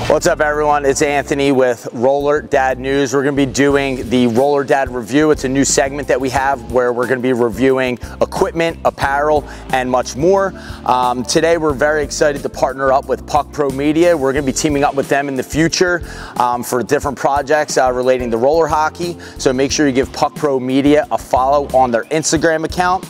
What's up, everyone? It's Anthony with Roller Dad News. We're going to be doing the Roller Dad Review. It's a new segment that we have where we're going to be reviewing equipment, apparel, and much more. Today, we're very excited to partner up with Puck Pro Media. We're going to be teaming up with them in the future for different projects relating to roller hockey. So make sure you give Puck Pro Media a follow on their Instagram account.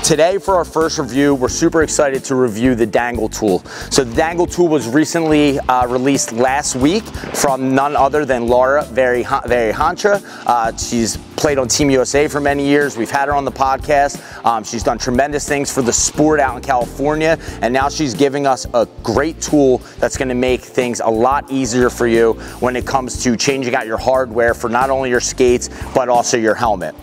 Today, for our first review, we're super excited to review the Dangl Tool. So the Dangl Tool was recently released last week from none other than Laura Hancha. She's played on Team USA for many years. We've had her on the podcast. She's done tremendous things for the sport out in California, and now she's giving us a great tool that's going to make things a lot easier for you when it comes to changing out your hardware for not only your skates, but also your helmet.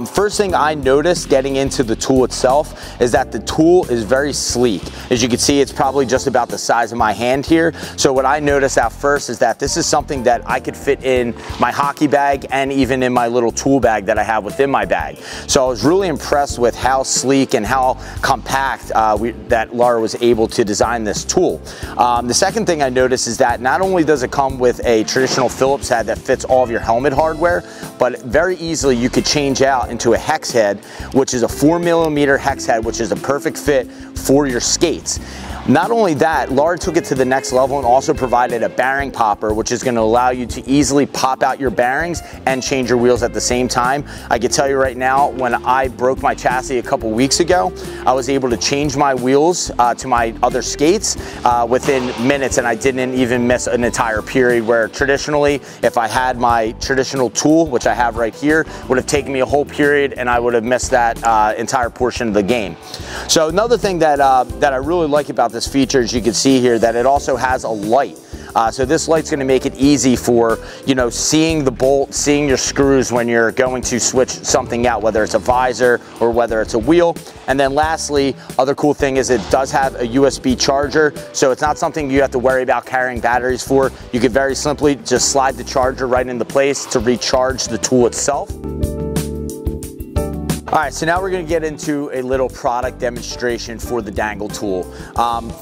First thing I noticed getting into the tool itself is that the tool is very sleek. As you can see, it's probably just about the size of my hand here. So what I noticed at first is that this is something that I could fit in my hockey bag and even in my little tool bag that I have within my bag. So I was really impressed with how sleek and how compact that Laura was able to design this tool. The second thing I noticed is that not only does it come with a traditional Phillips head that fits all of your helmet hardware, but very easily you could change out into a hex head, which is a 4mm hex head, which is a perfect fit for your skates. Not only that, Laura took it to the next level and also provided a bearing popper, which is going to allow you to easily pop out your bearings and change your wheels at the same time. I can tell you right now, when I broke my chassis a couple weeks ago, I was able to change my wheels to my other skates within minutes, and I didn't even miss an entire period, where traditionally, if I had my traditional tool, which I have right here, would have taken me a whole period and I would have missed that entire portion of the game. So another thing that I really like about this feature, as you can see here, that it also has a light. So this light's going to make it easy for, seeing the bolt, seeing your screws when you're going to switch something out, whether it's a visor or whether it's a wheel. And then lastly, other cool thing is it does have a USB charger, so it's not something you have to worry about carrying batteries for. You could very simply just slide the charger right into place to recharge the tool itself. All right, so now we're going to get into a little product demonstration for the Dangl Tool.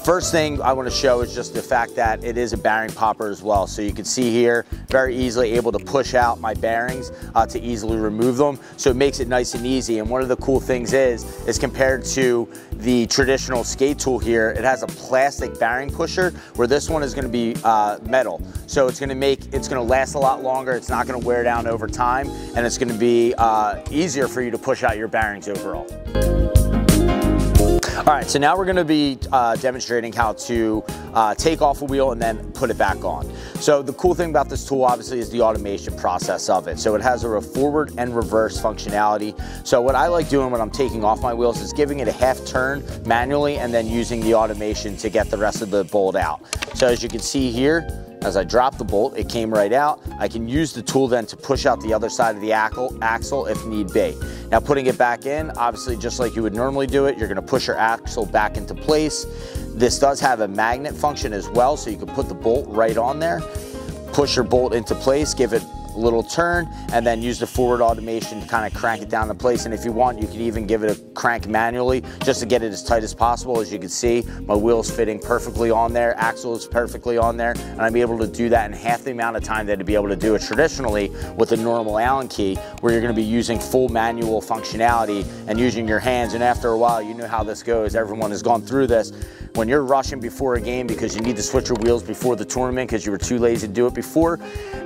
First thing I want to show is just the fact that it is a bearing popper as well. So you can see here, very easily able to push out my bearings to easily remove them. So it makes it nice and easy. And one of the cool things is compared to the traditional skate tool here, it has a plastic bearing pusher, where this one is going to be metal. So it's going to last a lot longer. It's not going to wear down over time, and it's going to be easier for you to push out your bearings overall. All right, so now we're going to be demonstrating how to take off a wheel and then put it back on. So the cool thing about this tool obviously is the automation process of it. So it has a forward and reverse functionality. So what I like doing when I'm taking off my wheels is giving it a half turn manually and then using the automation to get the rest of the bolt out. So as you can see here, as I drop the bolt, it came right out. I can use the tool then to push out the other side of the axle if need be. Now putting it back in, obviously just like you would normally do it, you're going to push your axle back into place. This does have a magnet function as well, so you can put the bolt right on there, push your bolt into place, give it a little turn, and then use the forward automation to kind of crank it down in place. And if you want, you can even give it a crank manually just to get it as tight as possible. As you can see, my wheel's fitting perfectly on there, axle is perfectly on there, and I'm able to do that in half the amount of time that to be able to do it traditionally with a normal Allen key, where you're going to be using full manual functionality and using your hands. And after a while, you know how this goes. Everyone has gone through this. When you're rushing before a game because you need to switch your wheels before the tournament because you were too lazy to do it before,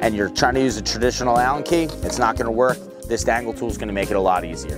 and you're trying to use a traditional Allen key, it's not going to work. This Dangl Tool is going to make it a lot easier.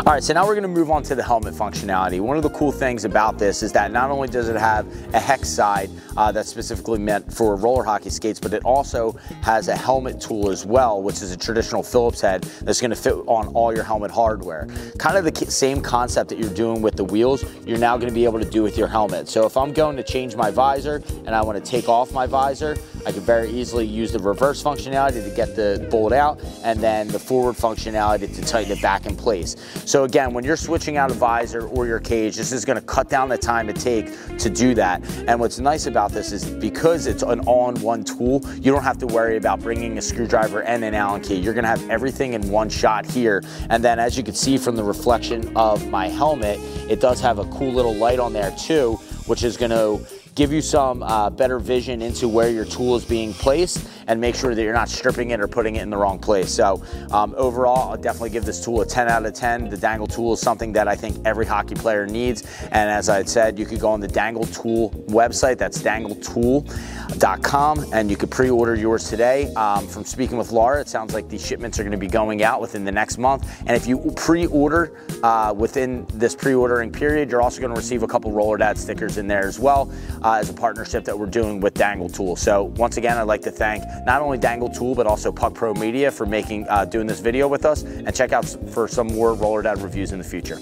All right, so now we're going to move on to the helmet functionality. One of the cool things about this is that not only does it have a hex side that's specifically meant for roller hockey skates, but it also has a helmet tool as well, which is a traditional Phillips head that's going to fit on all your helmet hardware. Kind of the same concept that you're doing with the wheels, you're now going to be able to do with your helmet. So if I'm going to change my visor and I want to take off my visor, I can very easily use the reverse functionality to get the bolt out, and then the forward functionality to tighten it back in place. So again, when you're switching out a visor or your cage, this is going to cut down the time it takes to do that. And what's nice about this is because it's an all-in-one tool, you don't have to worry about bringing a screwdriver and an Allen key. You're going to have everything in one shot here. And then as you can see from the reflection of my helmet, it does have a cool little light on there too, which is going to give you some better vision into where your tool is being placed and make sure that you're not stripping it or putting it in the wrong place. So overall, I'll definitely give this tool a 10 out of 10. The Dangl Tool is something that I think every hockey player needs. And as I had said, you could go on the Dangl Tool website, that's dangletool.com, and you could pre-order yours today. From speaking with Laura, it sounds like these shipments are going to be going out within the next month. And if you pre-order within this pre-ordering period, you're also going to receive a couple Roller Dad stickers in there as well, as a partnership that we're doing with Dangl Tool. So once again, I'd like to thank not only Dangl Tool, but also Puck Pro Media for doing this video with us, and check out for some more Roller Dad reviews in the future.